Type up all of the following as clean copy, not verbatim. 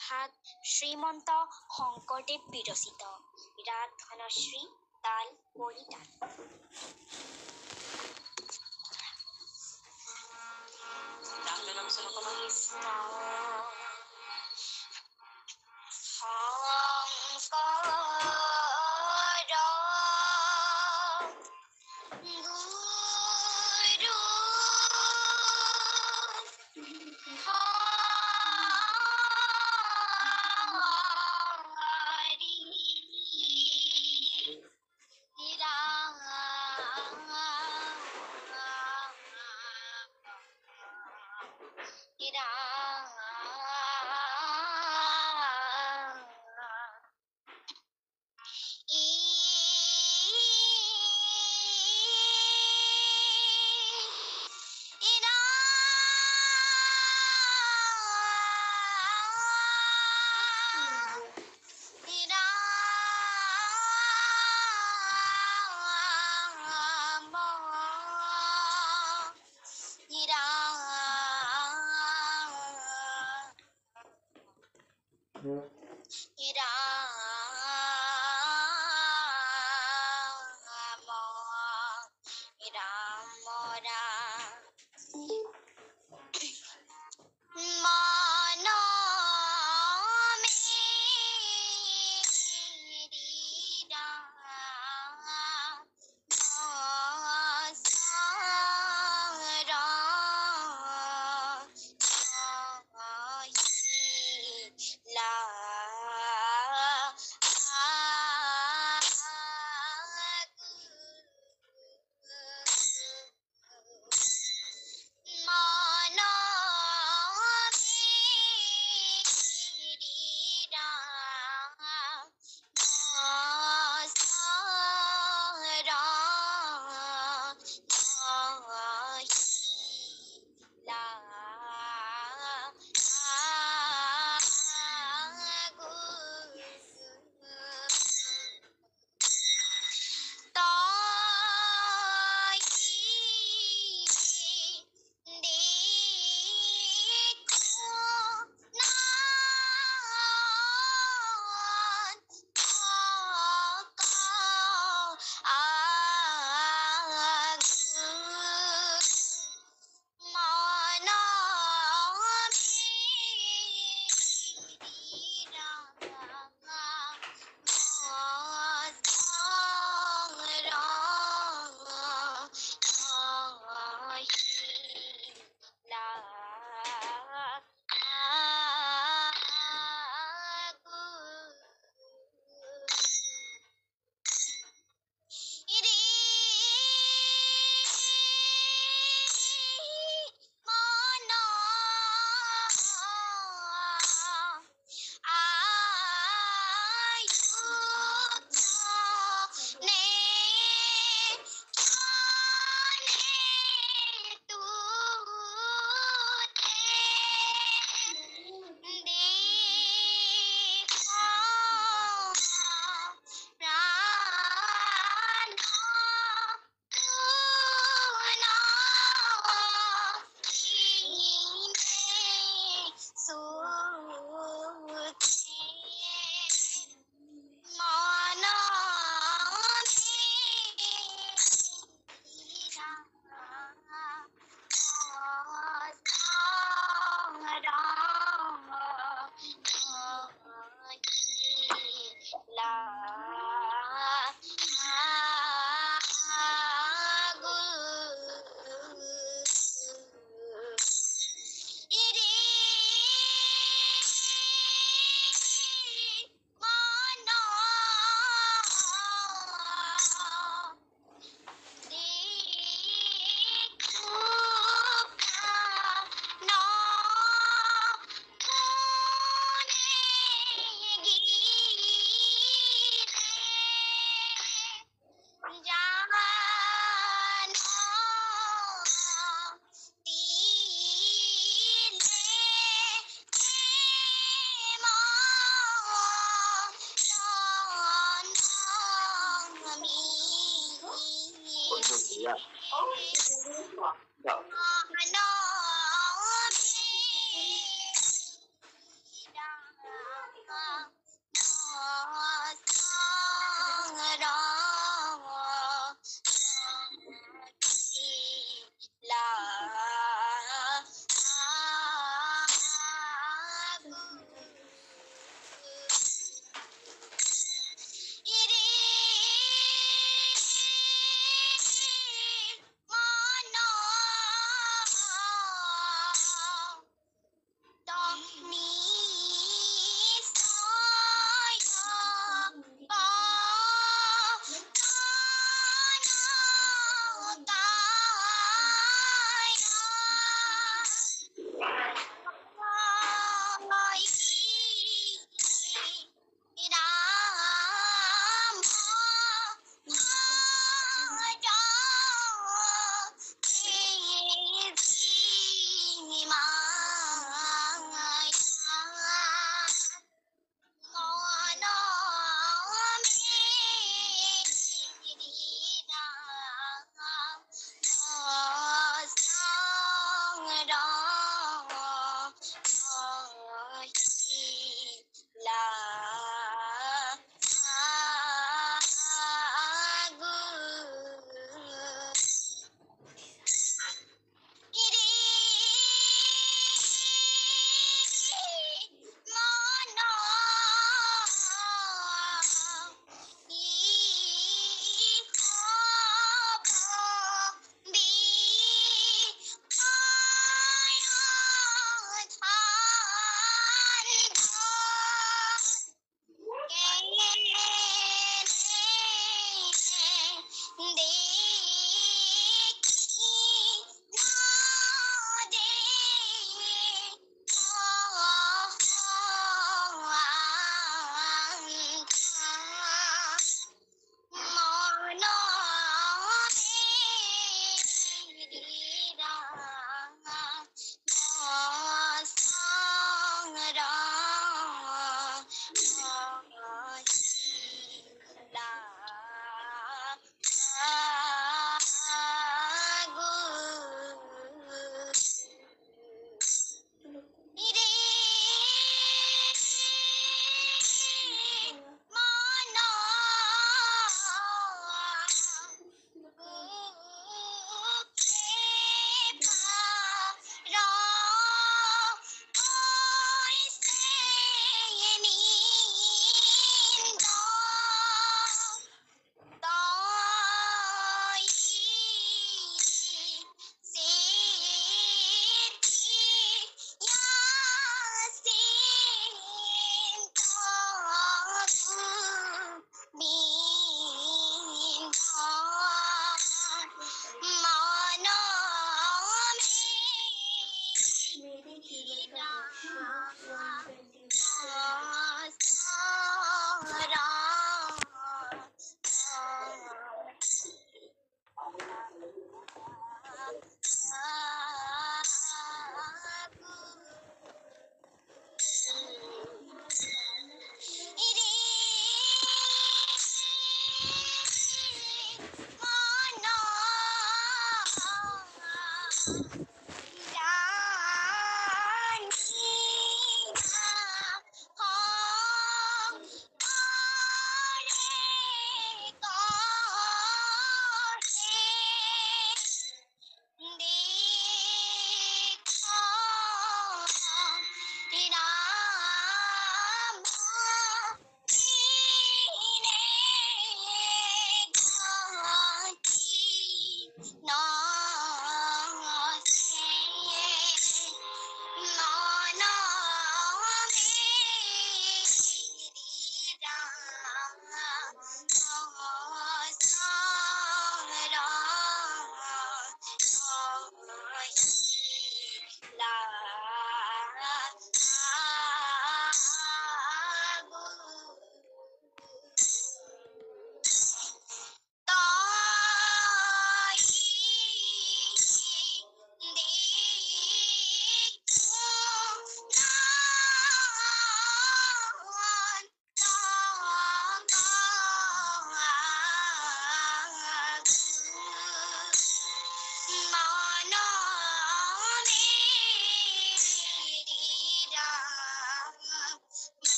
ভাগ শ্ৰীমন্ত শংকৰদেৱ বিৰচিত ৰাগ ধনশ্ৰী তাল পৰিতাল।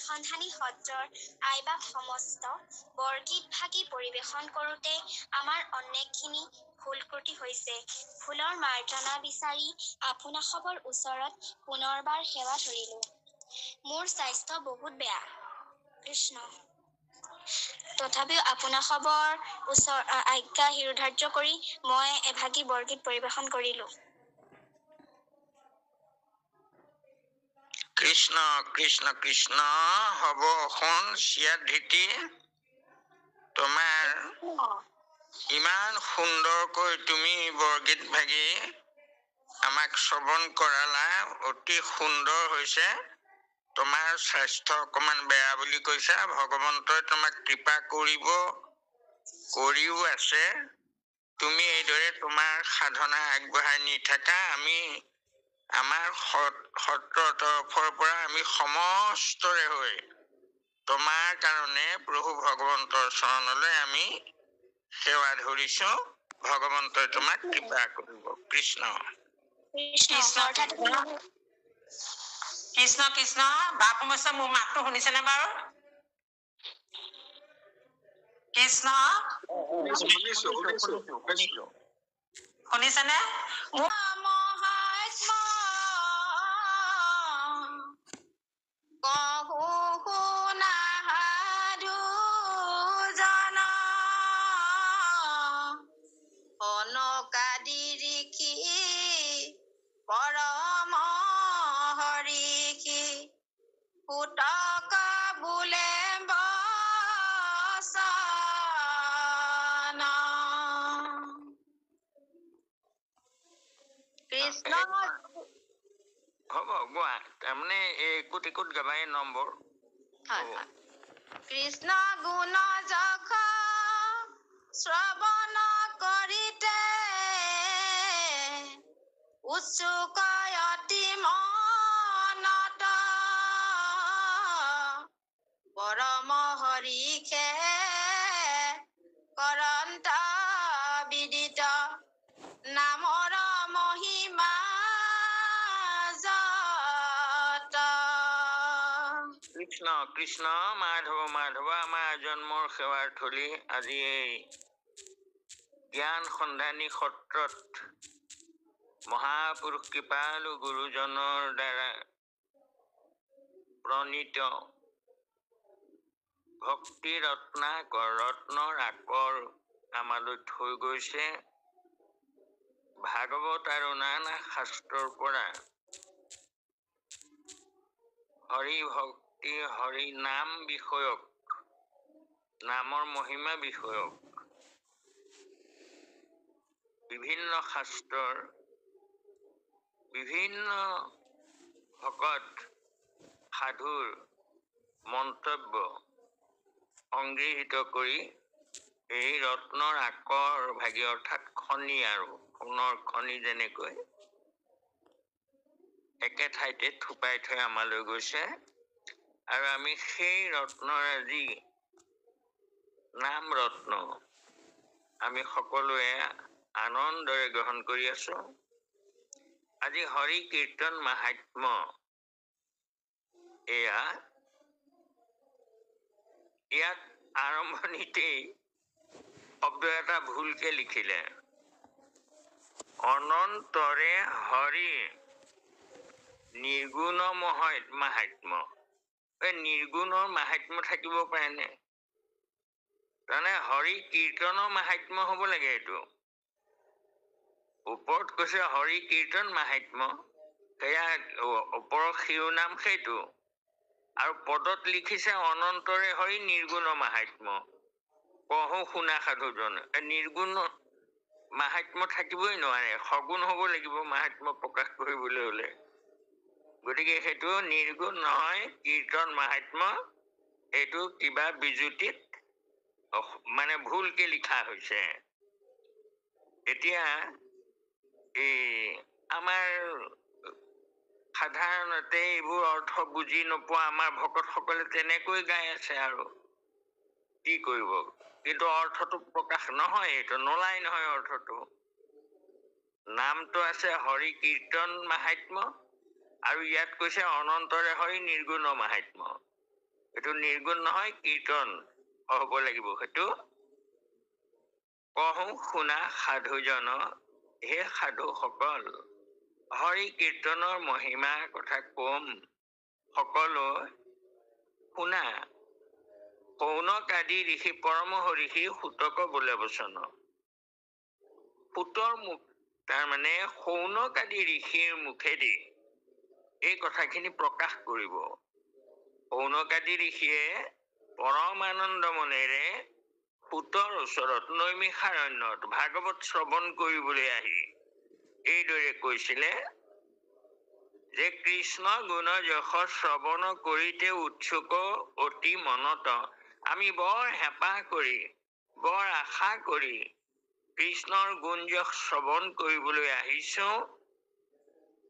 সন্ধানী সত্ৰৰ আইবাপ সমস্ত বৰগীত ভাগি পৰিৱেশন কৰোঁতে আমাৰ অনেকখিনি ভুল ত্ৰুটি হৈছে। ভুলৰ মাৰ্জনা বিচাৰি আপোনাসৱৰ ওচৰত পুনৰবাৰ সেৱা ধৰিলোঁ। মোৰ স্বাস্থ্য বহুত বেয়া কৃষ্ণ। তথাপিও আপোনাসৱৰ আজ্ঞা শিৰোধাৰ্য কৰি মই এভাগি বৰগীত পৰিৱেশন কৰিলোঁ। কৃষ্ণ কৃষ্ণ কৃষ্ণ। হ'ব শুন চিয়াধৃতি, তোমাৰ ইমান সুন্দৰকৈ তুমি বৰগীত ভাগি আমাক শ্ৰৱণ কৰালা, অতি সুন্দৰ হৈছে। তোমাৰ স্বাস্থ্য অকমান বেয়া বুলি কৈছা, ভগৱন্তই তোমাক কৃপা কৰিব, কৰিও আছে। তুমি এইদৰে তোমাৰ সাধনা আগবঢ়াই নি থাকা। আমি আমাৰ সত্ৰৰ তৰফৰ পৰা আমি সমস্তৰে হৈ তোমাৰ কাৰণে প্ৰভু ভগৱন্তৰ চৰণলৈ আমি সেৱা ধৰিছো। ভগৱন্তই তোমাক কৃপা কৰিব। কৃষ্ণ কৃষ্ণ অৰ্থাৎ কৃষ্ণ কৃষ্ণ। বাপ সমস্যা মোৰ মাতটো শুনিছেনে বাৰু? কৃষ্ণ শুনিছেনে? পৰম হৰিষি পুতক বোলে বচন। কৃষ্ণ হ'ব গোৱা, তাৰমানে একোট একোট গাবাই নম্বৰ। কৃষ্ণ গুণ যশ শ্ৰৱণ কৰিতে উৎসুক অতি মনত পৰম হৰিষে কৰন্ত বিদিত নামৰ মহিমা যত। কৃষ্ণ কৃষ্ণ মাধৱ মাধৱ। আমাৰ জন্মৰ সেৱাৰ থলী আজি এই জ্ঞান সন্ধানী সত্ৰত মহাপুৰুষ কৃপালু গুৰুজনৰ দ্বাৰা প্ৰণীত ভক্তি ৰত্নৰ আকৰ আমালৈ থৈ গৈছে। ভাগৱত আৰু নানা শাস্ত্ৰৰ পৰা হৰি ভক্তি হৰি নাম বিষয়ক, নামৰ মহিমা বিষয়ক বিভিন্ন শাস্ত্ৰৰ বিভিন্ন ভকত সাধুৰ মন্তব্য সংগৃহীত কৰি এই ৰত্নৰ আকৰ ভাগি অৰ্থাৎ খনি আৰু সোণৰ খনি যেনেকৈ একে ঠাইতে থুপাই থৈ আমালৈ গৈছে, আৰু আমি সেই ৰত্নৰ আজি নাম ৰত্ন আমি সকলোৱে আনন্দৰে গ্ৰহণ কৰি আছো। আজি হৰি কীৰ্তন মাহাত্ম্য এয়া ইয়াত আৰম্ভণিতেই শব্দ এটা ভুলকে লিখিলে, অনন্তৰে হৰি নিৰ্গুণ মাহাত্ম্য। এই নিৰ্গুণৰ মাহাত্ম্য থাকিব পাৰেনে? তাৰমানে হৰি কীৰ্তনৰ মাহাত্ম্য হব লাগে। এইটো ওপৰত কৈছে হৰি কীৰ্তন মাহাত্ম্য, সেয়া ওপৰৰ শিৰোনাম সেইটো, আৰু পদত লিখিছে অনন্তৰে হৰি নিৰ্গুণ মাহাত্ম্য। কহো শুনা সাধুজন। নিৰ্গুণ মাহাত্ম্য থাকিবই নোৱাৰে, সগুণ হব লাগিব মাহাত্ম্য প্ৰকাশ কৰিবলৈ হলে। গতিকে সেইটো নিৰ্গুণ নহয়, কীৰ্তন মাহাত্ম্য। এইটো কিবা বিজুতিত মানে ভুলকে লিখা হৈছে। এতিয়া এই আমাৰ সাধাৰণতে এইবোৰ অৰ্থ বুজি নোপোৱা আমাৰ ভকতসকলে তেনেকৈ গাই আছে, আৰু কি কৰিব। কিন্তু অৰ্থটো প্ৰকাশ নহয়, এইটো নোলাই নহয় অৰ্থটো। নামটো আছে হৰি কীৰ্তন মাহাত্ম্য, আৰু ইয়াত কৈছে অনন্তৰে হৰি নিৰ্গুণ মাহাত্ম্য। এইটো নিৰ্গুণ নহয়, কীৰ্তন হ'ব লাগিব। সেইটো কহো শুনা সাধুজন, হে সাধুসকল, হৰি কীৰ্তনৰ মহিমাৰ কথা কম সকলো শুনা। শৌনক আদি ঋষি পৰমহৰ্ষি সূতক বোলে বচন। সূতৰ মুখ, তাৰমানে শৌনক আদি ঋষিৰ মুখেদি এই কথাখিনি প্ৰকাশ কৰিব। শৌনক আদি ঋষিয়ে পৰম আনন্দ মনেৰে সূতৰ ওচৰত নৈমিষাৰণ্যত ভাগৱত শ্ৰৱণ কৰিবলৈ আহি এইদৰে কৈছিলে যে কৃষ্ণ গুণ যশ শ্ৰৱণ কৰিতে উৎসুক অতি মনত, আমি বৰ হেঁপাহ কৰি বৰ আশা কৰি কৃষ্ণৰ গুণ যশ শ্ৰৱণ কৰিবলৈ আহিছো।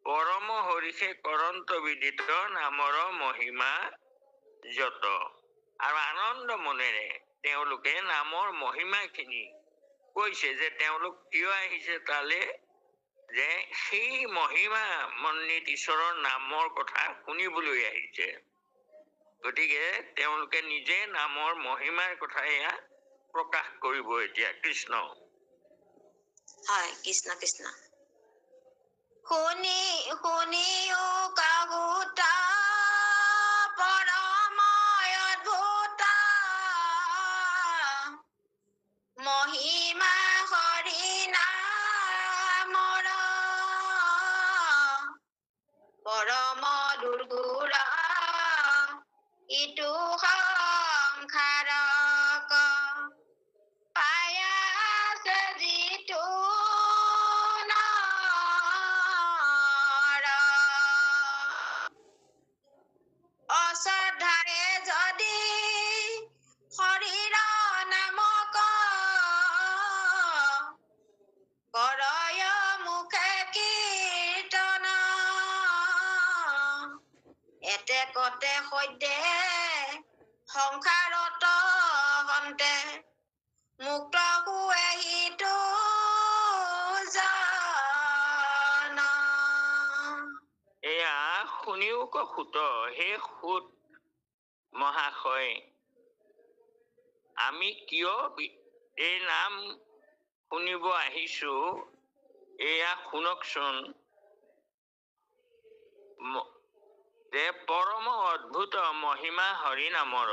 পৰমহৰ্ষে কৰন্ত বিদিত নামৰ মহিমা যত। আৰু আনন্দ মনেৰে তেওঁলোকে নামৰ মহিমাখিনি কৈছে যে তেওঁলোক কিয় আহিছে তালে, যে সেই মহিমা মন্দিত ঈশ্বৰৰ নামৰ কথা শুনিবলৈ আহিছে। গতিকে তেওঁলোকে নিজে নামৰ মহিমাৰ কথা এয়া প্ৰকাশ কৰিব এতিয়া। কৃষ্ণ হয়, কৃষ্ণ কৃষ্ণ। শুনিও কাহুতা পৰম অদ্ভুত মহিমা হৰি নামৰ, পৰম দুৰ্গুৰ ইটো সংসাৰক পায়াছে যিটো নৰ, অশ্ৰদ্ধাৰে যদি শৰীৰ নামক কৰয় মুখে কীৰ্তন, এতে কতে সৈতে সংসাৰত হন্তে মুক্ত হোৱে সিটো জন। এয়া শুনিও সূত, হে সূত মহাশয়, আমি কিয় এই নাম শুনিব আহিছো এয়া শুনকচোন। যে পৰম অদ্ভুত মহিমা হৰি নামৰ,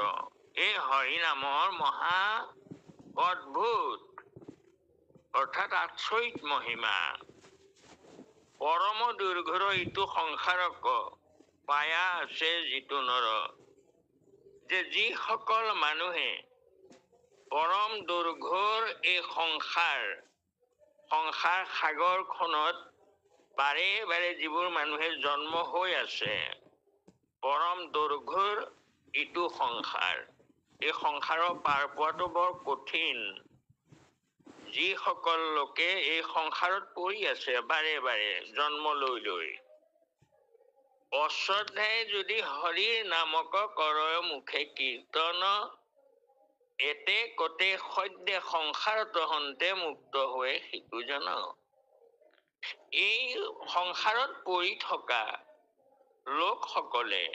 এই হৰি নামৰ মহা অদ্ভুত অৰ্থাৎ আচৰিত মহিমা। পৰম দুৰ্ঘৰ ইটো সংসাৰক পায়া আছে যিটো নৰ, যে যিসকল মানুহে পৰম দুৰ্ঘৰ এই সংসাৰ সাগৰখনত বাৰে বাৰে যিবোৰ মানুহে জন্ম হৈ আছে, পৰম দুৰ্ঘৰ ইটো সংসাৰ, এই সংসাৰৰ পাৰ পোৱাটো বৰ কঠিন। যিসকল লোকে এই সংসাৰত পৰি আছে বাৰে বাৰে জন্ম লৈ লৈ, অশ্ৰদ্ধাই যদি হৰিৰ নামক কৰয় মুখে কীৰ্তন, এতে কতে সদ্যে সংসাৰত হন্তে মুক্ত হৈ সিটো জন। এই সংসাৰত পৰি থকা লোকসকলে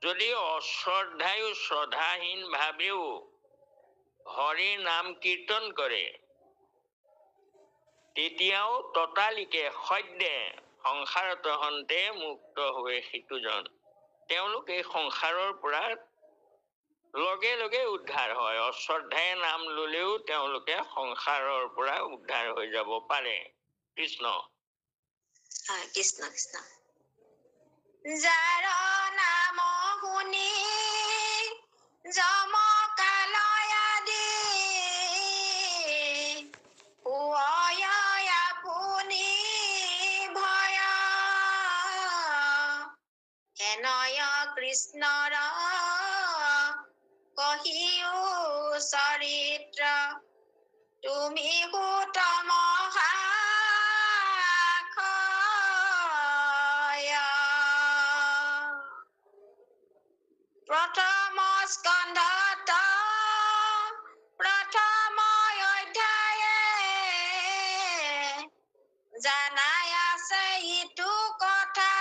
যদি অশ্ৰদ্ধায়ো শ্ৰদ্ধাহীন ভাৱেও হৰিৰ নাম কীৰ্তন কৰে, তেতিয়াও ততালিকে সদ্যে সংসাৰত হন্তে মুক্ত হৈ সিটো জন। তেওঁলোক এই সংসাৰৰ পৰা লগে লগে উদ্ধাৰ হয়। অশ্ৰদ্ধায়ে নাম ললেও তেওঁলোকে সংসাৰৰ পৰা উদ্ধাৰ হৈ যাব পাৰে। কৃষ্ণ হয়, কৃষ্ণ কৃষ্ণ। যাৰ নাম শুনি যম কালয় আদি শুয় আপুনি ভয়, হেনয় কৃষ্ণৰ কহিও চৰিত্ৰ, তুমি সুতম প্ৰথম স্কন্ধত প্ৰথম অধ্যায়ে জানাই আছে ইটো কথা,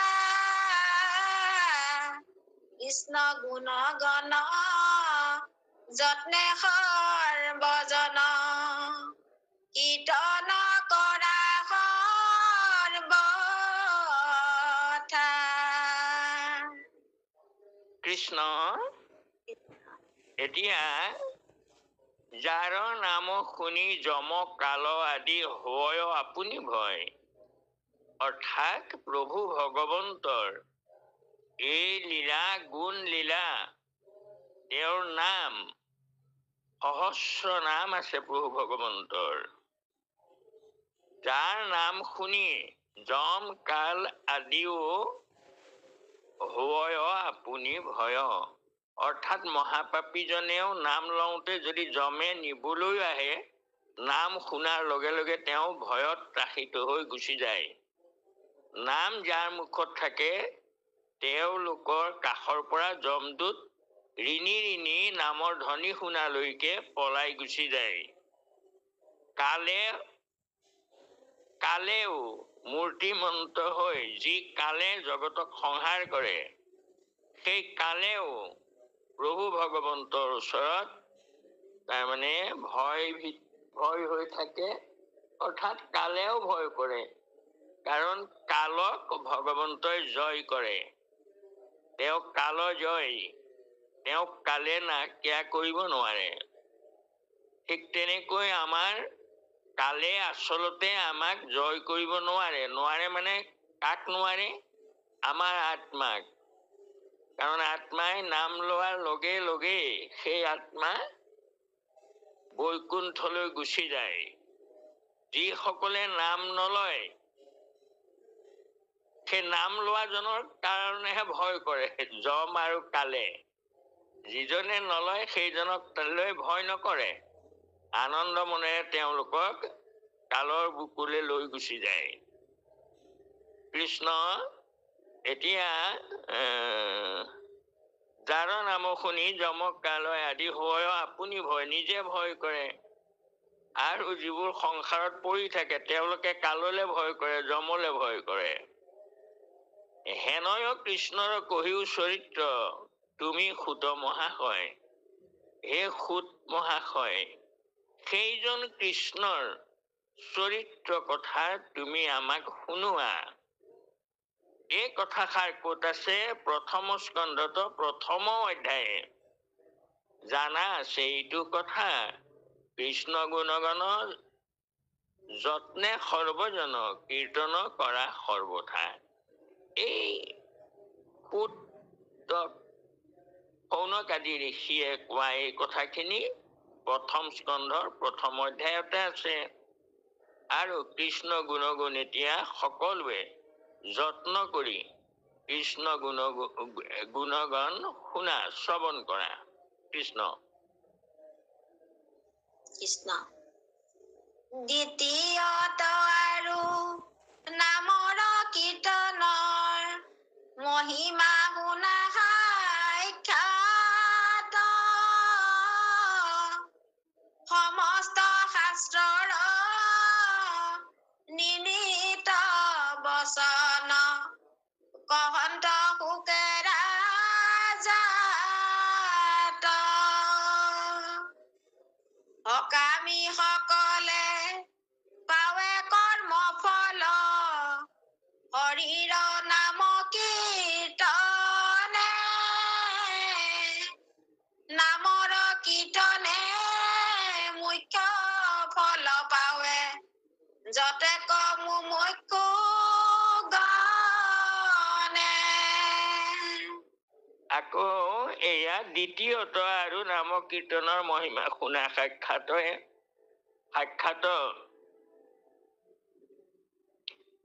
কৃষ্ণ গুণগণ যত্নে সৰ্বজন কীৰ্তন কৰা সৰ্বথা। কৃষ্ণ এতিয়া যাৰ নাম শুনি যম কাল আদি হয় আপুনি ভয়, অৰ্থাৎ প্ৰভু ভগৱন্তৰ এই লীলা গুণ লীলা, তেওঁৰ নাম সহস্ৰ নাম আছে প্ৰভু ভগৱন্তৰ। যাৰ নাম শুনি যম কাল আদিও হয় আপুনি ভয়, অৰ্থাৎ মহাপাপীজনেও নাম লওঁতে যদি যমে নিবলৈ আহে, নাম শুনাৰ লগে লগে তেওঁ ভয়ত ত্ৰাসিত হৈ গুচি যায়। নাম যাৰ মুখত থাকে তেওঁলোকৰ কাষৰ পৰা যমদূত ঋণী ঋণী নামৰ ধ্বনি শুনালৈকে পলাই গুচি যায়। কালেও মূৰ্তিমন্ত হৈ যি কালে জগতক সংহাৰ কৰে, সেই কালেও প্ৰভু ভগৱন্তৰ ওচৰত তাৰমানে ভয় হৈ থাকে, অৰ্থাৎ কালেও ভয় কৰে। কাৰণ কালক ভগৱন্তই জয় কৰে, তেওঁ কাল জয়, তেওঁক কালে নাইকিয়া কৰিব নোৱাৰে। ঠিক তেনেকৈ আমাৰ কালে আচলতে আমাক জয় কৰিব নোৱাৰে। নোৱাৰে মানে কাক নোৱাৰে? আমাৰ আত্মাক। কাৰণ আত্মাই নাম লোৱাৰ লগে লগে সেই আত্মা বৈকুণ্ঠলৈ গুচি যায়। যিসকলে নাম নলয় সেই নাম লোৱাজনৰ কাৰণেহে ভয় কৰে যম আৰু কালে। যিজনে নলয় সেইজনক লৈ ভয় নকৰে, আনন্দ মনেৰে তেওঁলোকক কালৰ বুকুলে লৈ গুচি যায়। কৃষ্ণ এতিয়া যাৰ নাম শুনি যম কাল আদি হয় আপুনি ভয়, নিজে ভয় কৰে। আৰু যিবোৰ সংসাৰত পৰি থাকে তেওঁলোকে কাললে ভয় কৰে, যমলে ভয় কৰে। হেনয় কৃষ্ণৰ কহিও চৰিত্ৰ তুমি সুত মহাশয়। হে সুত মহাশয়, সেইজন কৃষ্ণৰ চৰিত্ৰ কথা তুমি আমাক শুনোৱা। এই কথাষাৰ ক'ত আছে? প্ৰথম স্কন্ধত প্ৰথম অধ্যায়ে জানা আছে এইটো কথা। কৃষ্ণ গুণগণ যত্নে সৰ্বজন কীৰ্তন কৰা সৰ্বথা। এই শৌনক আদি ঋষিয়ে কোৱা এই কথাখিনি প্ৰথম স্কন্ধৰ প্ৰথম অধ্যায়তে আছে। আৰু কৃষ্ণ গুণগুণ এতিয়া সকলোৱে যত্ন কৰি কৃষ্ণ গুণগণ শুনা, শ্ৰৱণ কৰা। কৃষ্ণ কৃষ্ণ দ্বিতীয়ত আৰু নামৰ কীৰ্তনৰ মহিমা শুনা সাক্ষাৎ সমস্ত শাস্ত্ৰৰ নিৰ্ণীত বচন কহন্ত সুকে ৰাজাত অকামী সকলে পাৱে কৰ্ম ফল হৰিৰ নাম কীৰ্তনে নামৰ কীৰ্তনে মুখ্য ফল পাৱে যতে কমু মুখ্য গণে। আকৌ এয়া দ্বিতীয়ত আৰু নাম কীৰ্তনৰ মহিমা শুনা সাক্ষাৎ।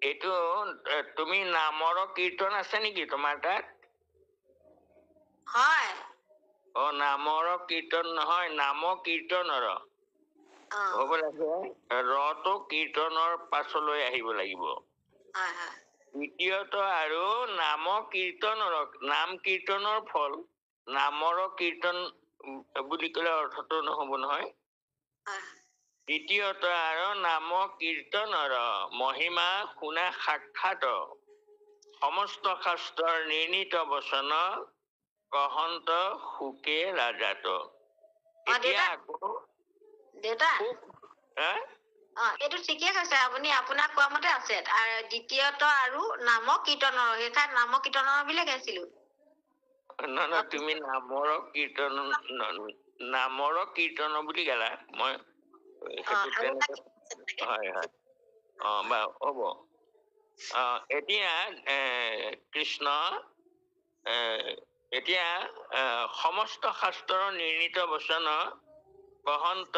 এইটো তুমি নামৰ কীৰ্তন আছে নেকি তোমাৰ তাত? হয়। নামৰ কীৰ্তন নহয়, নাম কীৰ্তনৰ হ'ব লাগে। ৰটো কীৰ্তনৰ পাছলৈ আহিব লাগিব। দ্বিতীয়ত আৰু নাম কীৰ্তনৰ, নাম কীৰ্তনৰ ফল নামৰ কীৰ্তন বুলি ক'লে অৰ্থটো নহ'ব নহয়। দ্বিতীয়ত আৰু নাম কীৰ্তনৰ মহিমা শুনা সাক্ষাৎ সমস্ত শাস্ত্ৰৰ নিৰ্ণীত বচন কহন্ত সুকে ৰাজাত। এতিয়া দেউতা। আকৌ দেউতা সুখ, হা? এইটো ঠিকে কৈছে আপুনি, আপোনাক কোৱা মতে আছে। আৰু দ্বিতীয়ত আৰু নাম কীৰ্তনৰ, সেইখন নাম কীৰ্তনৰ বুলি গাইছিলো। নহয়, তুমি নামৰ কীৰ্তন বুলি গালা। মই সেইটো তেনেকে, হয় হয়, বাৰু হ'ব। এতিয়া কৃষ্ণ এতিয়া সমস্ত শাস্ত্ৰৰ নিৰ্ণীত বচন কহন্ত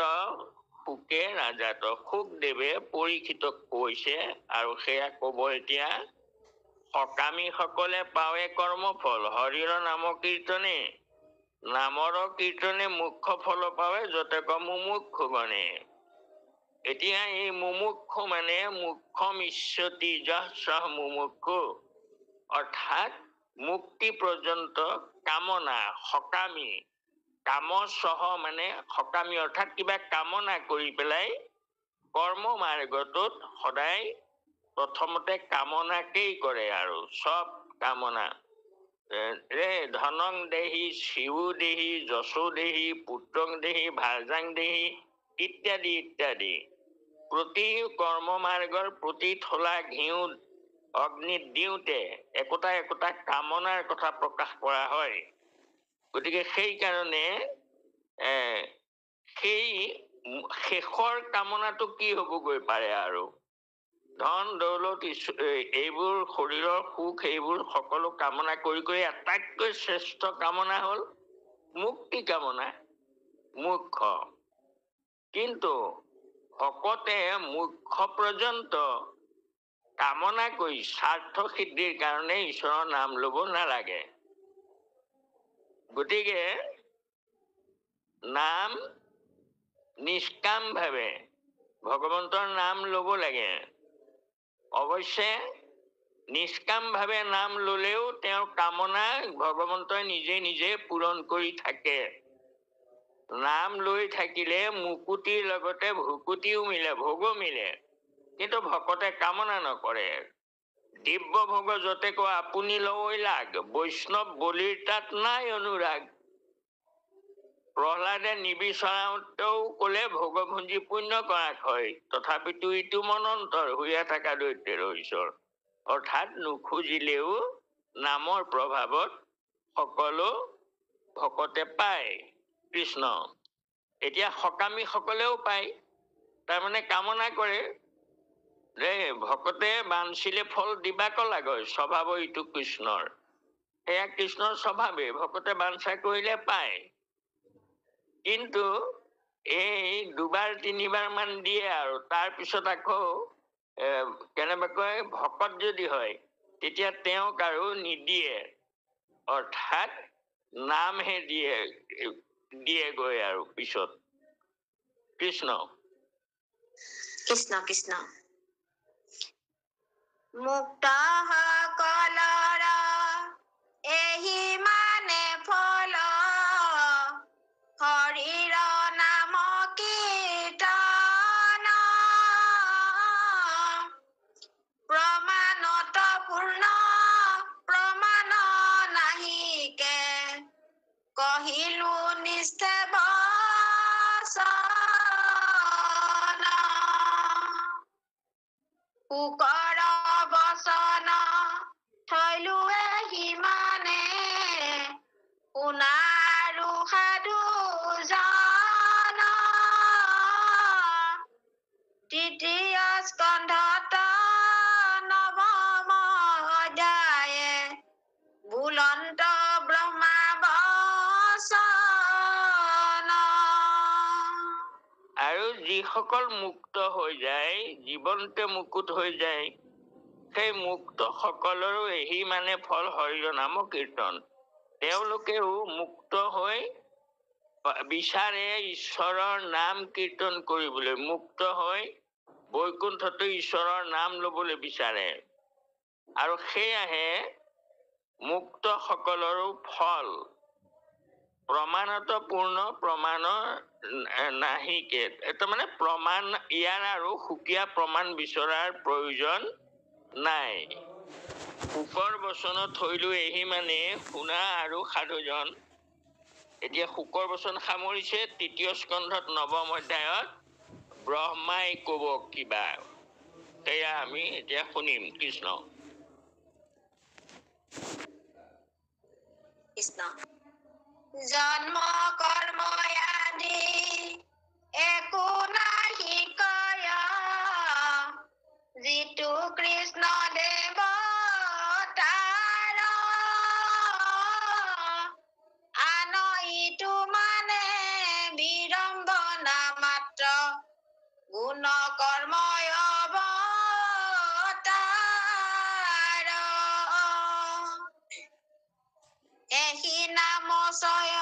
সুকে ৰাজাত। সুখদেৱে পৰীক্ষিতক কৈছে, আৰু সেয়া কব এতিয়া। সকামীসকলে পাৱে কৰ্মফল, হৰিৰ নাম কীৰ্তনে। নামৰ কীৰ্তনে মুখ্য ফল পাৱে, যতেক মুমুক্ষু গণে। এতিয়া এই মুমুক্ষু মানে মুখ্যম ইচ্ছতি যঃ মুমুক্ষু, অৰ্থাৎ মুক্তি পৰ্যন্ত কামনা, সকামী। কাম সহ মানে সকামী, অৰ্থাৎ কিবা কামনা কৰি পেলাই কৰ্ম মাৰ্গটোত সদায় প্ৰথমতে কামনাকেই কৰে, আৰু চব কামনা। ধনং দেহি, শিও দেহি, যশো দেহি, পুত্ৰং দেহি, ভাৰ্যাং দেহি, ইত্যাদি ইত্যাদি। প্ৰতি কৰ্ম মাৰ্গৰ প্ৰতি থলা ঘিউ অগ্নিত দিওঁতে একোটা একোটা কামনাৰ কথা প্ৰকাশ কৰা হয়। গতিকে সেইকাৰণে সেই শেষৰ কামনাটো কি হবগৈ পাৰে? আৰু ধন দৌলত এইবোৰ শৰীৰৰ সুখ, এইবোৰ সকলো কামনা কৰি কৰি আটাইতকৈ শ্ৰেষ্ঠ কামনা হল মুক্তি কামনা, মুখ্য। কিন্তু ভকতে মুখ্য পৰ্যন্ত কামনা কৰি স্বাৰ্থ সিদ্ধিৰ কাৰণে ঈশ্বৰৰ নাম লব নালাগে। গতিকে নাম নিষ্কাম ভাৱে ভগৱন্তৰ নাম লব লাগে। অৱশ্যে নিষ্কাম ভাৱে নাম ললেও তেওঁৰ কামনা ভগৱন্তই নিজে নিজে পূৰণ কৰি থাকে। নাম লৈ থাকিলে মুকুতিৰ লগতে ভুকুতিও মিলে, ভোগো মিলে, কিন্তু ভকতে কামনা নকৰে। দিব্য ভোগ যতে ক আপুনি লৈ লাগ, বৈষ্ণৱ বলিৰ তাত নাই অনুৰাগ। প্ৰহ্লাদে নিবিচাৰোতেও কলে ভোগভুঞ্জি পুণ্য কৰাক হয়, তথাপিতো ইটো মনন্তৰ হৈয়া থকা দৈত্যৰ ঈশ্বৰ। অৰ্থাৎ নুখুজিলেও নামৰ প্ৰভাৱত সকলো ভকতে পায় কৃষ্ণ। এতিয়া সকামী সকলেও পায়, তাৰমানে কামনা কৰে যে ভকতে বাঞ্চিলে ফল দিবাক লাগয়, স্বভাৱ ইটো কৃষ্ণৰ। সেয়া কৃষ্ণৰ স্বভাৱে, ভকতে বাঞ্ছা কৰিলে পায়। কিন্তু এই দুবাৰ তিনিবাৰ মান দিয়ে, আৰু তাৰ পিছত আকৌ কেনেবাকৈ ভকত যদি হয় তেতিয়া তেওঁক আৰু নিদিয়ে, অৰ্থাৎ নামহে দিয়েগৈ আৰু পিছত। কৃষ্ণ কৃষ্ণ কৃষ্ণ। মুক্ত সকলৰ এহি মানে ফল, হৰিৰ নাম কীৰ্তন। প্ৰমাণত পূৰ্ণ প্ৰমাণ নাহিকে, কহিলো নিস্তে বচন। পুকৰ বচন থৈলো সিমানে, শুনাৰো সাধু জন। তৃতীয় স্কন্ধত নৱম অধ্যায়ে, বুলন্ত ব্ৰহ্মা বচন। আৰু যিসকল মুক্ত হৈ যায়, জীৱনতে মুকুত হৈ যায়, সেই মুক্ত সকলৰো এহি মানে ফল হৰিৰ নাম কীৰ্তন। তেওঁলোকেও মুক্ত হৈ বিচাৰে ঈশ্বৰৰ নাম কীৰ্তন কৰিবলৈ, মুক্ত হৈ বৈকুণ্ঠতো ঈশ্বৰৰ নাম লবলৈ বিচাৰে। আৰু সেয়াহে মুক্ত সকলৰো ফল। প্ৰমাণত পূৰ্ণ প্ৰমাণ নাহিকে, তাৰমানে প্ৰমাণ, ইয়াৰ আৰু সুকীয়া প্ৰমাণ বিচৰাৰ প্ৰয়োজন নাই। শুকৰ বচনত থৈলো এহি মানে শুনা আৰু সাধুজন। এতিয়া শুকৰ বচন সামৰিছে ৩য় স্কন্ধত ৯ম অধ্যায়ত ব্ৰহ্মাই কব কিবা, সেয়া আমি এতিয়া শুনিম। কৃষ্ণ। কৃষ্ণ। জন্ম কৰ্ম আদি একো নাহি কয়, যিটো কৃষ্ণ দেৱ তাৰ, আন ইটো মানে বিড়ম্বনা মাত্ৰ, গুণ কৰ্ময় অৱতাৰ। এহি নাম চয়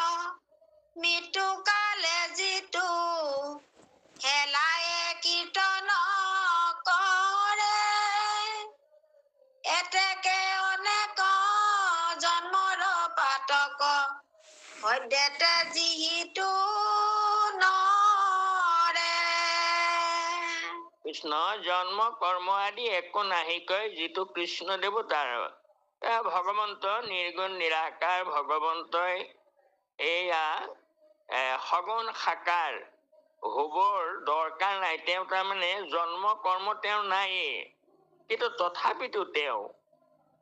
মৃত্যু কালে যিটো, হেলায়ে কীৰ্তন কৰে, এতেকে অনেক জন্মৰ পাতক, সদ্যতে যিহিতো নৰে। কৃষ্ণ। জন্ম কৰ্ম আদি একো নাহি কয়, যিটো কৃষ্ণ দেৱতাৰ। ভগৱন্ত নিৰ্গুণ নিৰাকাৰ ভগৱন্তই এয়া সগুণ সাকাৰ হবৰ দৰকাৰ নাই। তেওঁ তাৰমানে জন্ম কৰ্ম তেওঁৰ নায়েই, কিন্তু তথাপিতো তেওঁ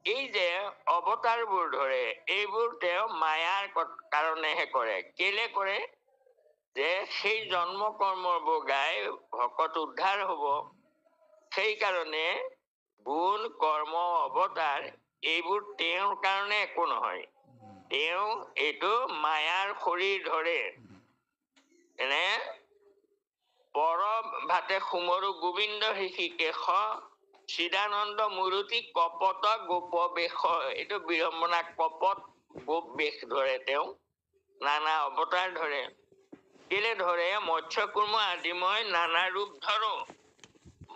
এই যে অৱতাৰবোৰ ধৰে, এইবোৰ তেওঁ মায়াৰ কাৰণেহে কৰে। কেলে কৰে? যে সেই জন্ম কৰ্মৰ বগাই ভকত উদ্ধাৰ হব। সেইকাৰণে গুণ কৰ্ম অৱতাৰ এইবোৰ তেওঁৰ কাৰণে একো নহয়। তেওঁ এইটো মায়াৰ শৰীৰ ধৰে। এনে পৰ ভাতে সুমৰু গোবিন্দ ঋষিকেশ, চিদানন্দ মূৰুতি কপট গোপ বেশ। এইটো বিড়ম্বনা, কপট গোপ বেশ ধৰে। তেওঁ নানা অৱতাৰ ধৰে। কেলে ধৰে? মৎস্য কুৰ্ম আদি মই নানা ৰূপ ধৰো।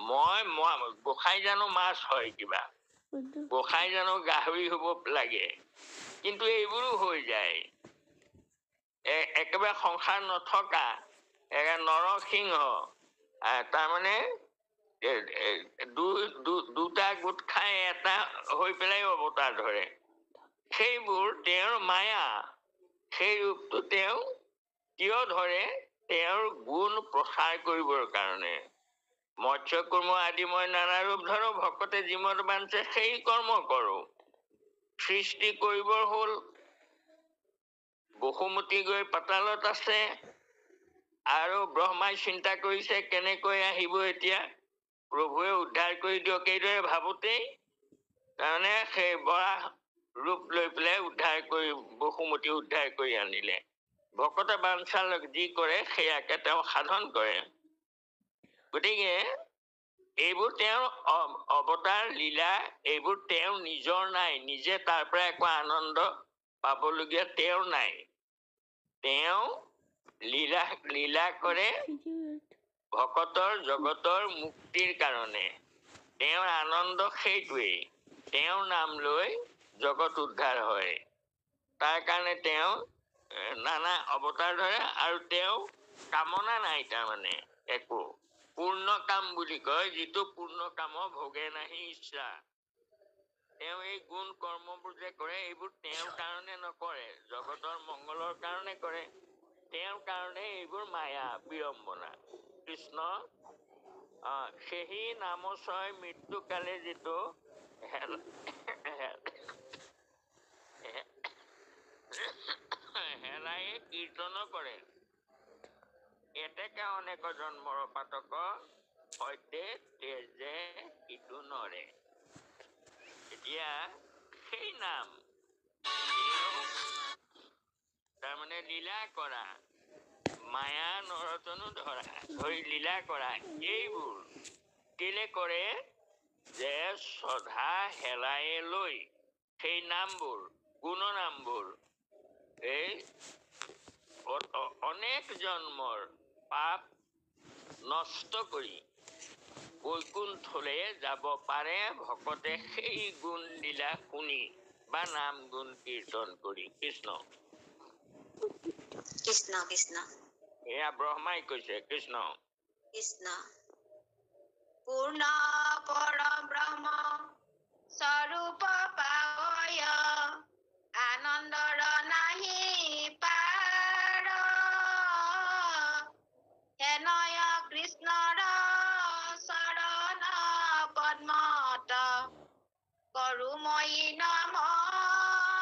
মই গোসাই জানো মাছ হয় কিবা, গোসাই জানো গাহৰি হব লাগে, কিন্তু এইবোৰো হৈ যায়। একেবাৰে সংসাৰ নথকা নৰসিংহ, তাৰমানে দুটা গোট খাই এটা হৈ পেলাই অৱতাৰ ধৰে। সেইবোৰ তেওঁৰ মায়া। সেই ৰূপটো তেওঁ কিয় ধৰে? তেওঁৰ গুণ প্ৰচাৰ কৰিবৰ কাৰণে। মৎস্য কুৰ্ম আদি মই নানা ৰূপ ধৰো, ভকতে যিমত বাঞ্ছে সেই কৰ্ম কৰো। সৃষ্টি কৰিবৰ হল, বসুমতী গৈ পাতালত আছে, আৰু ব্ৰহ্মাই চিন্তা কৰিছে কেনেকৈ আহিব এতিয়া, প্ৰভুৱে উদ্ধাৰ কৰি দিয়ক। এইদৰে ভাবোতেই তাৰমানে সেই বৰাহ ৰূপ লৈ পেলাই উদ্ধাৰ কৰি, বসুমতী উদ্ধাৰ কৰি আনিলে। ভকতে বাঞ্ছা যি কৰে সেয়াকে তেওঁ সাধন কৰে। গতিকে এইবোৰ তেওঁৰ অৱতাৰ লীলা, এইবোৰ তেওঁৰ নিজৰ নাই। নিজে তাৰ পৰা একো আনন্দ পাবলগীয়া তেওঁৰ নাই। তেওঁ লীলা কৰে ভকতৰ জগতৰ মুক্তিৰ কাৰণে। তেওঁৰ আনন্দ সেইটোৱেই। তেওঁৰ নাম লৈ জগত উদ্ধাৰ হয়। তাৰ কাৰণে তেওঁ নানা অৱতাৰ ধৰে, আৰু তেওঁ কামনা নাই তাৰমানে একো। পূৰ্ণ কাম বুলি কয়, যিটো পূৰ্ণ কাম ভোগে নাহি ইচ্ছা। তেওঁ এই গুণ কৰ্মবোৰ যে কৰে, এইবোৰ তেওঁৰ কাৰণে নকৰে, জগতৰ মংগলৰ কাৰণে কৰে। তেওঁৰ কাৰণে এইবোৰ মায়া বিড়ম্বনা। কৃষ্ণ। সেহি নামচয় মৃত্যু কালে যিটো হেলায়ে কীৰ্তন কৰে, এতেকে অনেক জন্মৰ পাতক, সৈতে তেজে ইটো নৰে। এতিয়া সেই নাম তাৰমানে লীলা কৰা, মায়া নৰতনো ধৰি লীলা কৰা, এইবোৰ কেলে কৰে? যে শ্ৰদ্ধা হেলায়ে লৈ সেই নামবোৰ, গুণ নামবোৰ, এই অনেক জন্মৰ পাপ নষ্ট কৰি বৈকুণ্ঠলৈ যাব পাৰে ভকতে সেই গুণ লীলা শুনি বা নাম গুণ কীৰ্তন কৰি। কৃষ্ণ। কৃষ্ণ কৃষ্ণ। এয়া ব্ৰহ্মাই কৈছে। কৃষ্ণ। কৃষ্ণ। পূৰ্ণ পৰম ব্ৰহ্ম স্বৰূপ পাৱয় আনন্দৰ নাহি পাৰ হেনয় কৃষ্ণৰ চৰণ পদ্মত কৰো মই নমস্কাৰ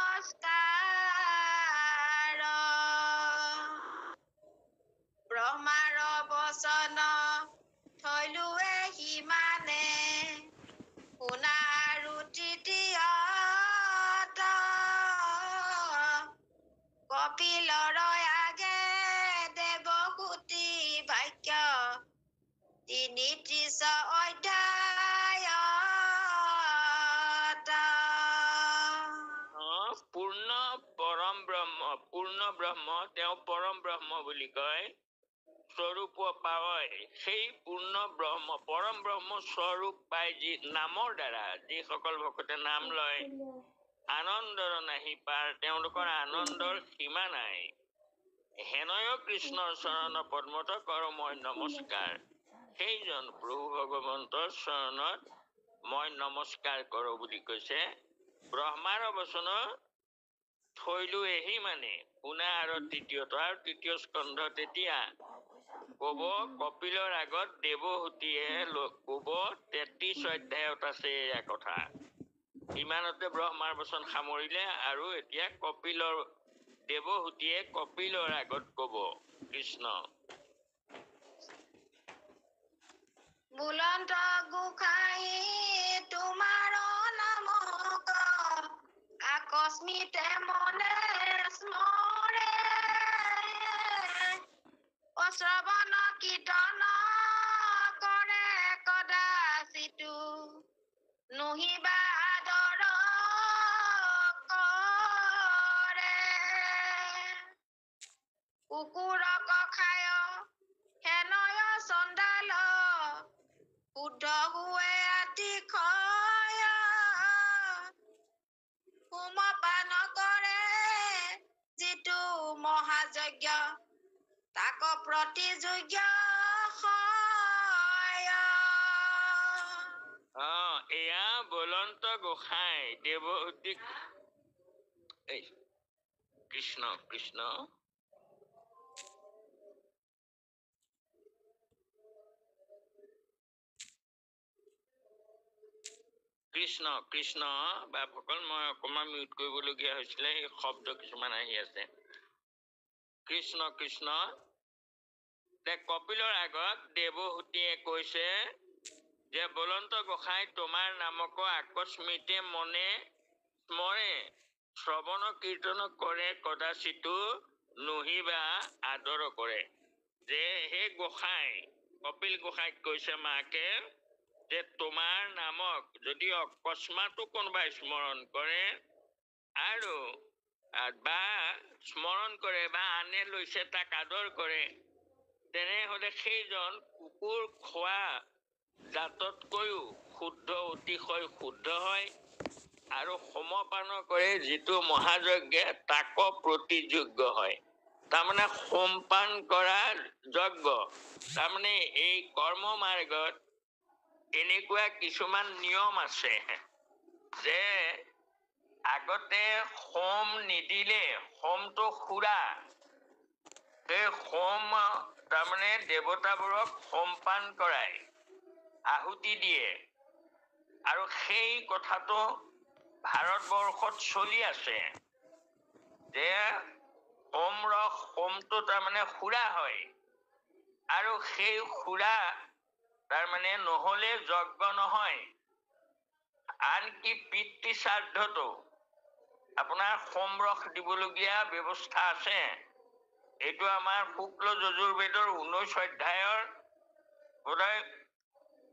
ব্ৰহ্মাৰ বচন থৈলোৱে সিমানে শুনা আৰু তৃতীয়ত কপিলৰ আগে দেৱকুটি বাক্য ৩৩ অধ্যায়ত পূৰ্ণ পৰম ব্ৰহ্ম তেওঁ পৰম ব্ৰহ্ম বুলি কয় স্বৰূপ পাৱয় সেই পূৰ্ণ ব্ৰহ্ম পৰম ব্ৰহ্ম স্বৰূপ পাই যি নামৰ দ্বাৰা যিসকল ভকতে নাম লয় আনন্দৰ নাহি পাৰ তেওঁলোকৰ আনন্দৰ সীমা নাই হেনয় কৃষ্ণৰ চৰণ পদ্মত কৰো মই নমস্কাৰ সেইজন প্ৰভু ভগৱন্তৰ চৰণত মই নমস্কাৰ কৰো বুলি কৈছে ব্ৰহ্মাৰ বচন থৈলো এহি মানে শুনা আৰু তৃতীয় স্কন্ধ তেতিয়া কব কপিলৰ আগত দেৱহূতিয়ে কব ৩৩ অধ্যায়ত আছে এয়া কথা ইমানতে ব্ৰহ্মাৰ বচন সামৰিলে আৰু এতিয়া কপিলৰ দেৱহূতিয়ে কপিলৰ আগত কব কৃষ্ণ বুলন্ত গোসাঁই তোমাৰ নামক আকস্মিতে মনে স্মৰে শ্ৰৱণ কীৰ্তন কৰে কদাচিতো নুহিবা আদৰ কৰে কুকুৰক খায় হেনয় চণ্ডাল শুদ্ধ হুৱে আতিশয় হোমপান কৰে যিটো মহাযজ্ঞ তাক প্ৰতিযোগ্য হয় এয়া বলন্ত গোসাঁই দেৱহূতিক কৃষ্ণ কৃষ্ণ কৃষ্ণ কৃষ্ণ বাপসকল মই অকণমান মিউট কৰিবলগীয়া হৈছিলে এই শব্দ কিছুমান আহি আছে কৃষ্ণ কৃষ্ণ কপিলৰ আগত দেৱহূতিয়ে কৈছে যে বলন্ত গোসাঁই তোমাৰ নামক আকস্মিতে মনে স্মৰে শ্ৰৱণ কীৰ্তন কৰে কদাচিতো নুহিবা আদৰ কৰে যে হে গোসাঁই কপিল গোসাঁইক কৈছে মাকে যে তোমাৰ নামক যদি অকস্মাতো কোনোবাই স্মৰণ কৰে আৰু বা স্মৰণ কৰে বা আনে লৈছে তাক আদৰ কৰে তেনেহলে সেইজন কুকুৰ খোৱা জাততকৈও শুদ্ধ অতিশয় শুদ্ধ হয় আৰু সমপান কৰে যিটো মহাযজ্ঞে তাক প্ৰতিযোগ্য হয় তাৰমানে সোমপান কৰা যজ্ঞ তাৰমানে এই কৰ্ম মাৰ্গত এনেকুৱা কিছুমান নিয়ম আছে যে আগতে হোম নিদিলে হোমটো খুৰা সেই হোম তাৰমানে দেৱতাবোৰক হোমপান কৰাই আহুতি দিয়ে আৰু সেই কথাটো ভাৰতবৰ্ষত চলি আছে যে হোমটো তাৰমানে খুৰা হয় আৰু সেই খুৰা তাৰমানে নহলে যজ্ঞ নহয় আনকি পিতৃ শ্ৰাদ্ধটো আপোনাৰ হোমৰস দিবলগীয়া ব্যৱস্থা আছে এইটো আমাৰ শুক্ল যজুৰ্বেদৰ 19 অধ্যায়ৰ বোধহয়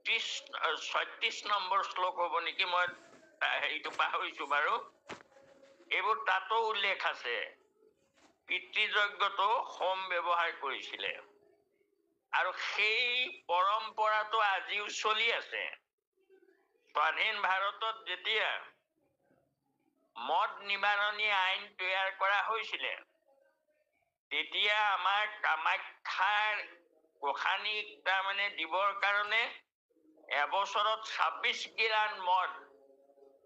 36 নম্বৰ শ্লোক হ'ব নেকি মই এইটো পাহৰিছো বাৰু এইবোৰ তাতো উল্লেখ আছে পিতৃযজ্ঞটো হোম ব্যৱহাৰ কৰিছিলে আৰু সেই পৰম্পৰাটো আজিও চলি আছে স্বাধীন ভাৰতত যেতিয়া মদ নিবাৰণী আইন তৈয়াৰ কৰা হৈছিলে তেতিয়া আমাৰ কামাখ্যাৰ গোসানীক তাৰমানে দিবৰ কাৰণে এবছৰত 26 গিলান মদ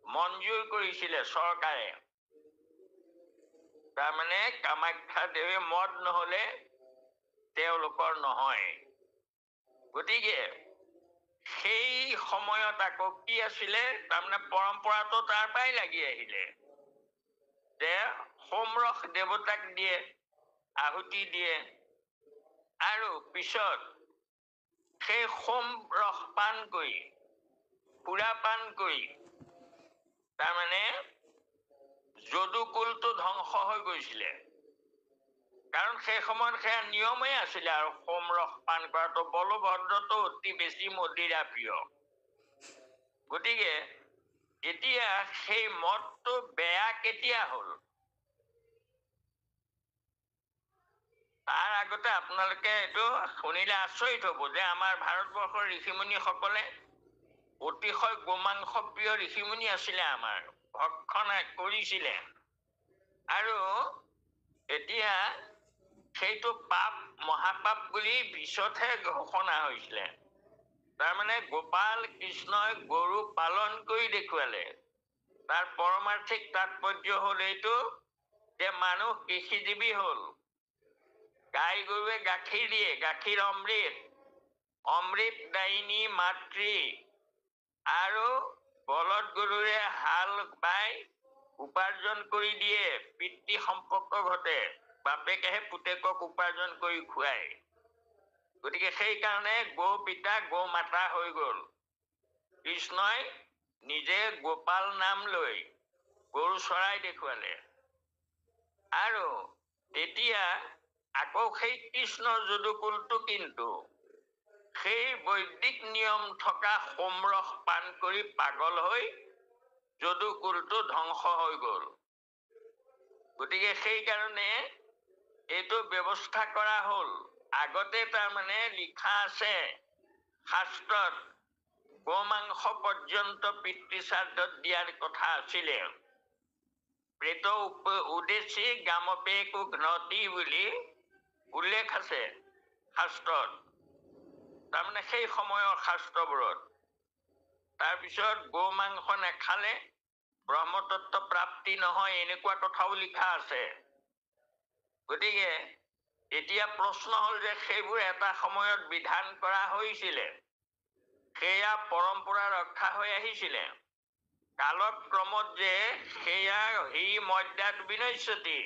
মঞ্জুৰ কৰিছিলে চৰকাৰে। তাৰমানে কামাখ্যা দেৱী মদ নহলে তেওঁলোকৰ নহয়। গতিকে সেই সময়ত আকৌ কি আছিলে, তাৰমানে পৰম্পৰাটো তাৰ পৰাই লাগি আহিলে যে সোমৰস দেৱতাক দিয়ে, আহুতি দিয়ে, আৰু পিছত সেই সোম ৰস পান কৰি, সুৰা পান কৰি, তাৰমানে যদুকুলটো ধ্বংস হৈ গৈছিলে। কাৰণ সেই সময়ত সেয়া নিয়মেই আছিলে, আৰু সোমৰস পান কৰাটো বলভদ্ৰটো অতি বেছি মদিৰা প্ৰিয়। গতিকে এতিয়া সেই মদটো বেয়া কেতিয়া হ'ল? তাৰ আগতে আপোনালোকে এইটো শুনিলে আচৰিত হব যে আমাৰ ভাৰতবৰ্ষৰ ঋষিমুনিসকলে অতিশয় গোমাংস প্ৰিয় ঋষিমুনি আছিলে, আমাৰ ভক্ষণ কৰিছিলে। আৰু এতিয়া সেইটো পাপ, মহাপাপ বুলি পিছতহে ঘোষণা হৈছিলে। তাৰমানে গোপাল কৃষ্ণই গৰু পালন কৰি দেখুৱালে। তাৰ পৰমাৰ্থিক তাৎপৰ্য হ'ল এইটো যে মানুহ কৃষিজীৱী হ'ল। গাই গৰুৱে গাখীৰ দিয়ে, গাখীৰ অমৃত, অমৃত দায়িনী মাতৃ, আৰু বলদ গৰুৰে হাল বাই উপাৰ্জন কৰি দিয়ে, পিতৃ সম্পৰ্ক ঘটে, বাপেকেহে পুতেকক উপাৰ্জন কৰি খুৱায়। গতিকে সেইকাৰণে গৌ পিতা গৌ মাতা হৈ গল। কৃষ্ণই নিজে গোপাল নাম লৈ গৰু চৰাই দেখুৱালে। আৰু তেতিয়া আকৌ সেই কৃষ্ণৰ যদুকুলটো কিন্তু সেই বৈদিক নিয়ম থকা সোমৰস পান কৰি পাগল হৈ যদুকুলটো ধ্বংস হৈ গল। গতিকে সেইকাৰণে এইটো ব্যৱস্থা কৰা হ'ল। আগতে তাৰমানে লিখা আছে শাস্ত্ৰত, গোমাংস পৰ্যন্ত পিতৃশ্ৰাদ্ধত দিয়াৰ কথা আছিলে। প্ৰেত উদ্দেশ্যি গামপেকো ঘ্নতি বুলি উল্লেখ আছে শাস্ত্ৰত, তাৰমানে সেই সময়ৰ শাস্ত্ৰবোৰত। তাৰপিছত গো মাংস নেখালে ব্ৰহ্মতত্ত্ব প্ৰাপ্তি নহয়, এনেকুৱা কথাও লিখা আছে। গতিকে এতিয়া প্ৰশ্ন হ'ল যে সেইবোৰ এটা সময়ত বিধান কৰা হৈছিলে, সেয়া পৰম্পৰা ৰক্ষা হৈ আহিছিলে। কালক্ৰমত যে সেয়া হি মধ্যাত বিনশ্যতি,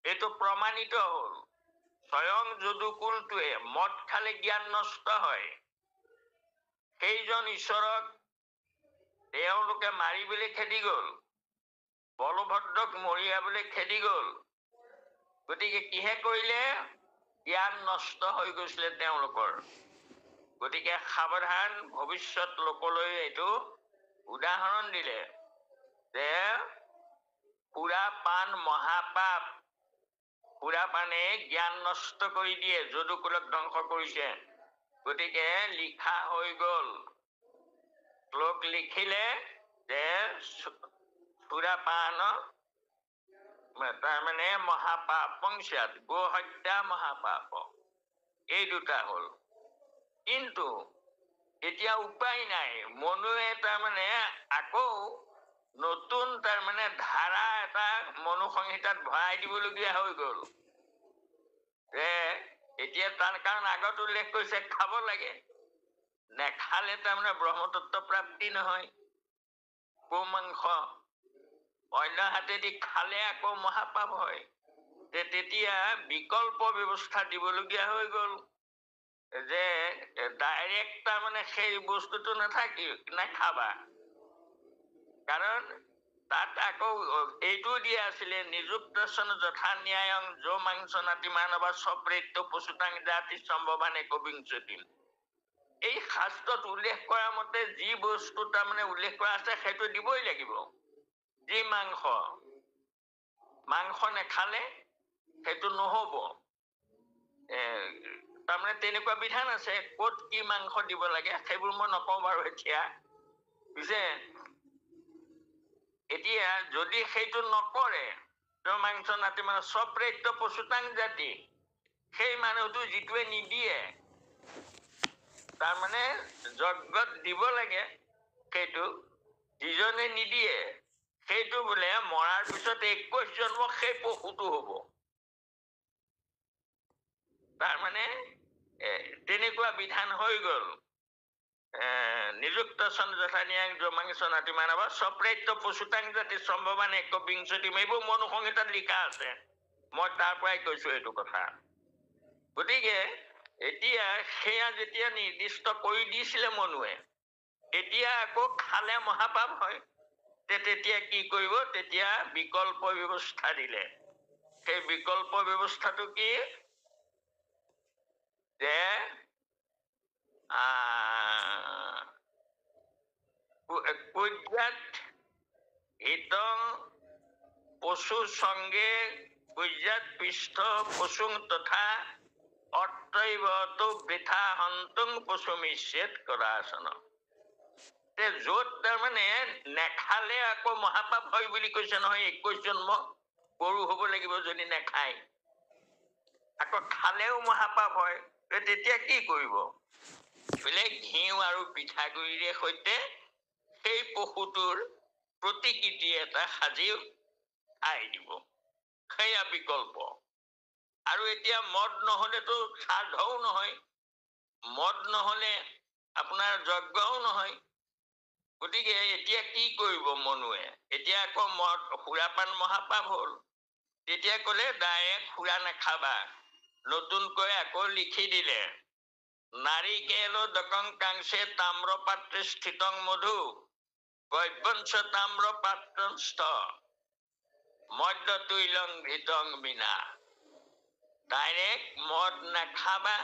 এইটো প্ৰমাণিত হ'ল। স্বয়ং যদুকুলটোৱে মদ খালে জ্ঞান নষ্ট হয়। সেইজন ঈশ্বৰক তেওঁলোকে মাৰিবলৈ খেদি গল, বলভদ্ৰক মৰিয়াবলৈ খেদি গল। গতিকে কিহে কৰিলে? জ্ঞান নষ্ট হৈ গৈছিলে তেওঁলোকৰ। গতিকে সাৱধান, ভৱিষ্যত লোকলৈ এইটো উদাহৰণ দিলে যে সুৰা পান মহাপাপ। সুৰা পানে জ্ঞান নষ্ট কৰি দিয়ে, যদুকুলক ধ্বংস কৰিছে। গতিকে লিখা হৈ গল, শ্লোক লিখিলে যে সুৰাপান তাৰমানে মহাপাপ পংচাত, গো হত্যা মহাপাপ, এই দুটা হ'ল। কিন্তু এতিয়া উপায় নাই, মনুৱে তাৰমানে আকৌ নতুন তাৰমানে ধাৰা এটা মনু সংহিতাত ভৰাই দিবলগীয়া হৈ গল। এতিয়া তাৰ কাৰণ আগত উল্লেখ কৰিছে খাব লাগে, নেখালে তাৰমানে ব্ৰহ্মতত্ত্ব প্ৰাপ্তি নহয়। গো মাংস অন্য হাতেদি খালে আকৌ মহাপাপ হয়। তেতিয়া বিকল্প ব্যৱস্থা দিবলগীয়া হৈ গল, যে ডাইৰেক্ট তাৰমানে সেই বস্তুটো নাখাবা। কাৰণ তাত আকৌ এইটোও দিয়া আছিলে, নিযুক্তচন যথা ন্যায়ং যো মাংস নাতি মানৱ স্বপ্ৰেত্য পশুতাং জাতি সম্ভৱানে কবিংসতিম। এই শাস্ত্ৰত উল্লেখ কৰা মতে যি বস্তু তাৰমানে উল্লেখ কৰা আছে সেইটো দিবই লাগিব। যি মাংস নেখালে সেইটো নহব। তাৰমানে তেনেকুৱা বিধান আছে, ক'ত কি মাংস দিব লাগে সেইবোৰ মই নকওঁ বাৰু এতিয়া। পিছে এতিয়া যদি সেইটো নকৰে, মাংস নাতি মানে স্বপ্ৰেত্য পশুতাং জাতি, সেই মানুহটো যিটোৱে নিদিয়ে, তাৰমানে যজ্ঞত দিব লাগে সেইটো, যিজনে নিদিয়ে সেইটো বোলে মৰাৰ পিছত 21 জন্ম সেই পশুটো হ'ব। তাৰমানে তেনেকুৱা বিধান হৈ গ'ল। নিযুক্ত সন যথানিয়াং জমাং সনাতি মানৱ সপ্ৰাপ্ত পশুতাং জাতি সম্ভৱান একবিংশতি এইবোৰ মনুসংহিতাত লিখা আছে। মই তাৰ পৰাই কৈছো এইটো কথা। গতিকে এতিয়া সেয়া যেতিয়া নিৰ্দিষ্ট কৰি দিছিলে মনুৱে, এতিয়া আকৌ খালে মহাপাপ হয়। তেতিয়া কি কৰিব? তেতিয়া বিকল্প ব্যৱস্থা দিলে। সেই বিকল্প ব্যৱস্থাটো কি? যে কুজ্যাত হিতং পশু সঙ্গে কুজ্যাত পৃষ্ঠ পশুং তথা অর্থৈবতো বৃথা হন্তং পশু নিষেধ কৰা আসন। য'ত তাৰমানে নেখালে আকৌ মহাপাপ হয় বুলি কৈছে নহয়। 21 জন্ম গৰু হ'ব লাগিব যদি নেখায়। আকৌ খালেও মহাপাপ হয়। তেতিয়া কি কৰিব? বোলে ঘিউ আৰু পিঠাগুড়িৰে সৈতে সেই পশুটোৰ প্ৰতিকৃতি এটা সাজি খাই দিব। সেয়া বিকল্প। আৰু এতিয়া মদ নহলেতো শ্ৰাদ্ধও নহয়, মদ নহলে আপোনাৰ যজ্ঞও নহয়। গতিকে এতিয়া কি কৰিব মনুৱে? এতিয়া আকৌ মদ সুৰাপান মহাপাপ হ'ল। তেতিয়া কলে ডাইৰেক্ট সুৰা নাখাবা। নতুনকৈ আকৌ লিখি দিলে, নাৰিকেল দকং কাংসে তাম্ৰ পাত্ৰে স্থিতং মধু গভ্যঞ্চ তাম্ৰ পাত্ৰস্থ মধ্য তৈলং ঘৃতং বিনা। ডাইৰেক্ট মদ নাখাবা।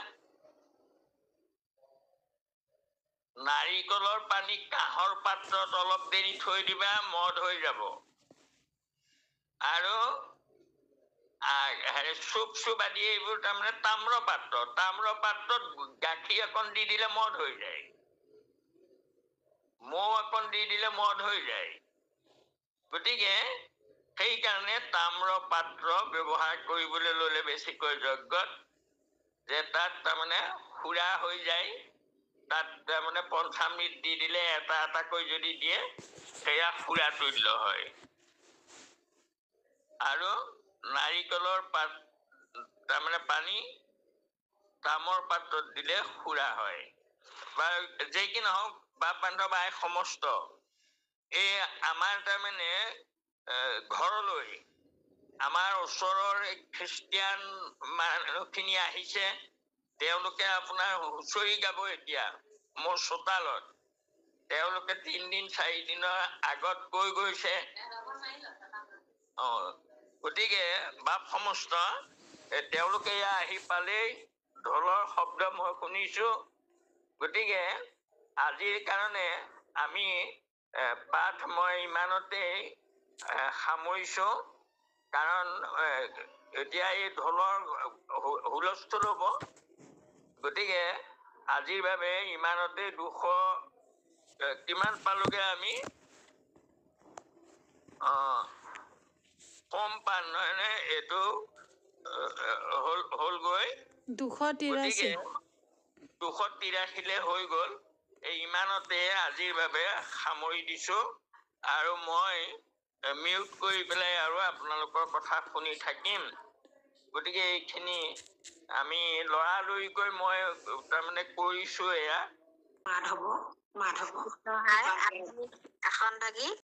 নাৰিকলৰ পানী কাঁহৰ পাত্ৰত অলপ দেৰি থৈ দিবা, মদ হৈ যাব। আৰু চুপ আদি এইবোৰ তাৰমানে তাম্ৰ পাত্ৰত গাখীৰ অকণ দি দিলে মদ হৈ যায়। মৌ অকণ দি দিলে মদ হৈ যায়। গতিকে সেইকাৰণে তাম্ৰ পাত্ৰ ব্যৱহাৰ কৰিবলৈ ললে বেছিকৈ যজ্ঞত, যে তাত তাৰমানে সুৰা হৈ যায়। তাত তাৰমানে পঞ্চামৃত দি দিলে এটা এটাকৈ যদি দিয়ে, সেয়া সুৰা তুল্য হয়। আৰু নাৰিকলৰ পাত তাৰমানে পানী তামৰ পাত্ৰত দিলে সুৰা হয়। বা যে কি নহওক বাপ বান্ধৱ আই সমস্ত, এই আমাৰ তাৰমানে ঘৰলৈ আমাৰ ওচৰৰ খ্ৰীষ্টিয়ান মানুহখিনি আহিছে। তেওঁলোকে আপোনাৰ হুঁচৰি গাব এতিয়া মোৰ চোতালত। তেওঁলোকে 3 দিন 4 দিনৰ আগত কৈ গৈছে। গতিকে বাপ সমস্ত তেওঁলোকে আহি পালেই ঢোলৰ শব্দ মই শুনিছো। গতিকে আজিৰ কাৰণে আমি পাঠ মই ইমানতেই সামৰিছো। কাৰণ এতিয়া এই ঢোলৰ হুলস্থুল হ'ব। গতিকে আজিৰ বাবে ইমানতে 200 কিমান পালোগে আমি? কম পান নহয় নে? এইটো হলগৈ 283। 283 হৈ গ'ল। এই ইমানতে আজিৰ বাবে সামৰি দিছো। আৰু মই মিউট কৰি পেলাই আৰু আপোনালোকৰ কথা শুনি থাকিম। গতিকে এইখিনি আমি লৰালৰিকৈ মই তাৰমানে কৰিছো। এয়া মাধৱ এখন থাকি